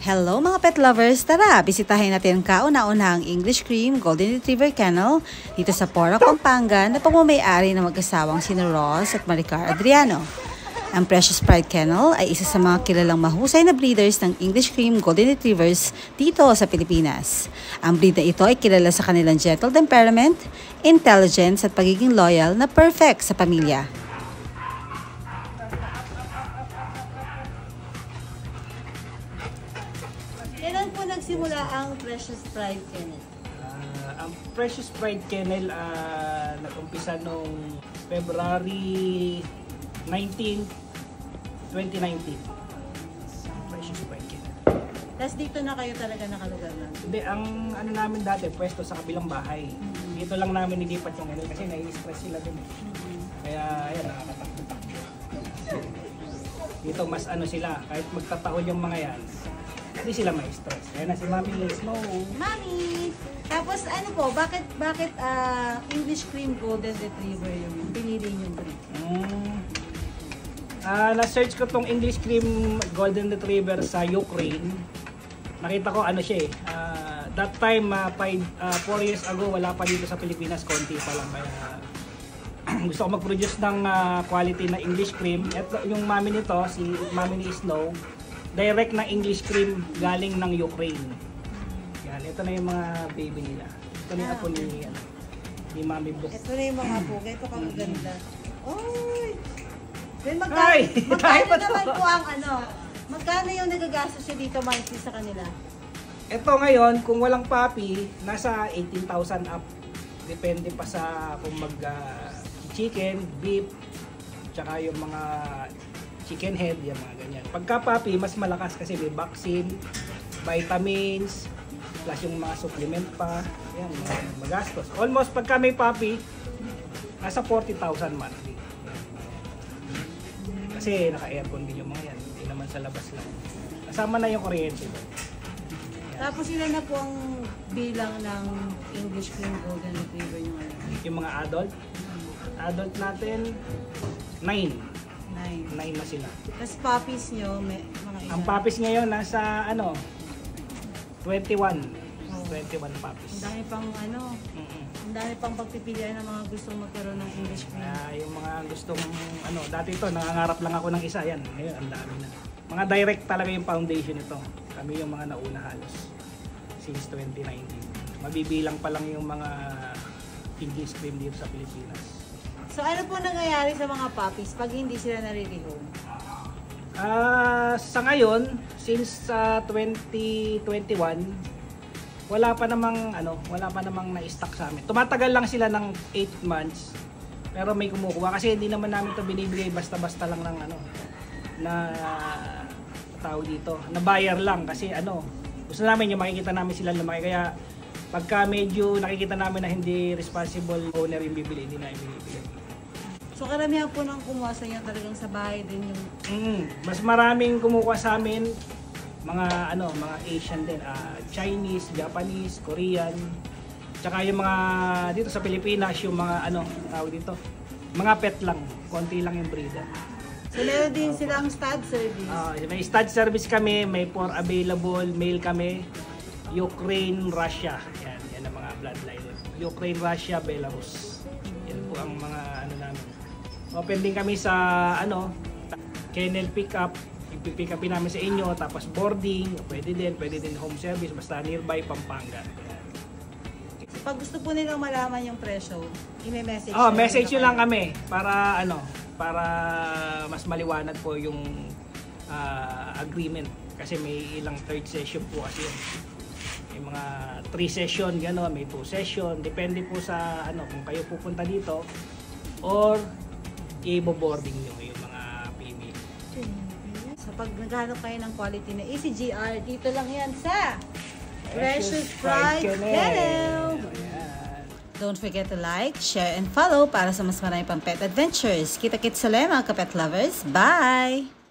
Hello mga pet lovers! Tara, bisitahin natin ang kauna-unahang English Cream Golden Retriever Kennel dito sa Porac, Pampanga na pagmamayari ng mag-asawang sina Ross at Maricar Adriano. Ang Precious Pride Kennel ay isa sa mga kilalang mahusay na breeders ng English Cream Golden Retrievers dito sa Pilipinas. Ang breed na ito ay kilala sa kanilang gentle temperament, intelligence at pagiging loyal na perfect sa pamilya. Kailan po nagsimula ang Precious Pride Kennel? Ang Precious Pride Kennel nag-umpisa noong February 19, 2019. Precious Pride Kennel. Tapos dito na kayo talaga nakalugar na? Hindi, ang ano namin dati, pwesto sa kabilang bahay. Dito lang namin nilipat yung kennel kasi nai-stress sila din. Kaya ayan, nakakatakbo-takbo. Dito mas ano sila, kahit magtataon yung mga yan, hindi sila may stress. Kaya na si Mami Snow. Mami! Tapos ano po, bakit English Cream Golden Retriever yung pinili yung breed? Na-search ko tong English Cream Golden Retriever sa Ukraine. Nakita ko ano siya that time, 4 years ago, wala pa dito sa Pilipinas, konti pa lang. Kaya gusto ko mag-produce ng quality na English Cream. Ito, yung mami nito, si Mami ni Snow, direct na English Cream galing ng Ukraine. Yan, ito na yung mga baby nila. Ito na yung apo ni Mami Book. Ito na yung mga apo. Ito kang ganda. Oy! Then Ay! magkano naman po ang magkano yung nagagastos siya dito monthly sa kanila? Ito ngayon, kung walang puppy, nasa 18,000 up. Depende pa sa kung chicken, beef, tsaka yung mga chicken head, yung mga ganyan. Pagka puppy, mas malakas kasi may vaccine, vitamins, plus yung mga supplement pa. Yan, magastos. Almost pagka may puppy, nasa 40,000 monthly. Kasi naka-aircon din yung mga yan. Hindi naman sa labas lang. Kasama na yung kuryente. Tapos sila na po ang bilang ng English Cream Golden Retriever yung Yung mga adult. Adult natin, 9 na sila. Tapos puppies nyo, may mga ilan? Ang puppies ngayon nasa 21. 21 puppies. Ang dami pang ang dami pang pagpipilian ng mga gustong magkaroon ng English Cream. Yung mga gustong dati ito nangangarap lang ako ng isa yan. Ngayon ang dami na. Mga direct talaga yung foundation ito. Kami yung mga nauna halos since 2019. Mabibilang pa lang yung mga English Cream dito sa Pilipinas. So ano po nangyayari sa mga puppies pag hindi sila nare-rehome? Sa ngayon, since 2021, wala pa namang na-stock sa amin. Tumatagal lang sila ng 8 months. Pero may kumukuha kasi hindi naman namin 'to binibigay basta-basta lang ng na tao dito. Na buyer lang kasi gusto namin yung makikita namin sila lumaki. Kaya pagka medyo nakikita namin na hindi responsible owner yung bibili, hindi na yung binibili. So karamihan po ng kumuha sa inyo talagang sa bahay din yung... Mas maraming kumukuha sa amin, mga Asian din, Chinese, Japanese, Korean, tsaka yung mga dito sa Pilipinas, yung mga tawag dito, mga pet lang, konti lang yung breeder. So meron din silang stud service? May stud service kami, may for available, male kami, Ukraine, Russia, yan ang mga bloodline. Ukraine, Russia, Belarus. Yan po ang mga namin. Open din kami sa kennel pick-up. Ipipick upin namin sa inyo, tapos boarding, pwede din home service, basta nearby Pampanga. Pag gusto po nilang malaman yung presyo, i-message message nyo lang kami para para mas maliwanag po yung agreement kasi may ilang third session po kasi yun. May mga 3 session, may 2 session, depende po sa kung kayo pupunta dito or i-boarding nyo yung mga PB. So pag naghanap kayo ng quality na ECGR, dito lang yan sa Precious Pride Kennel. Don't forget to like, share, and follow para sa mas marami pang pet adventures. Kita-kits sa mga kapet lovers. Bye!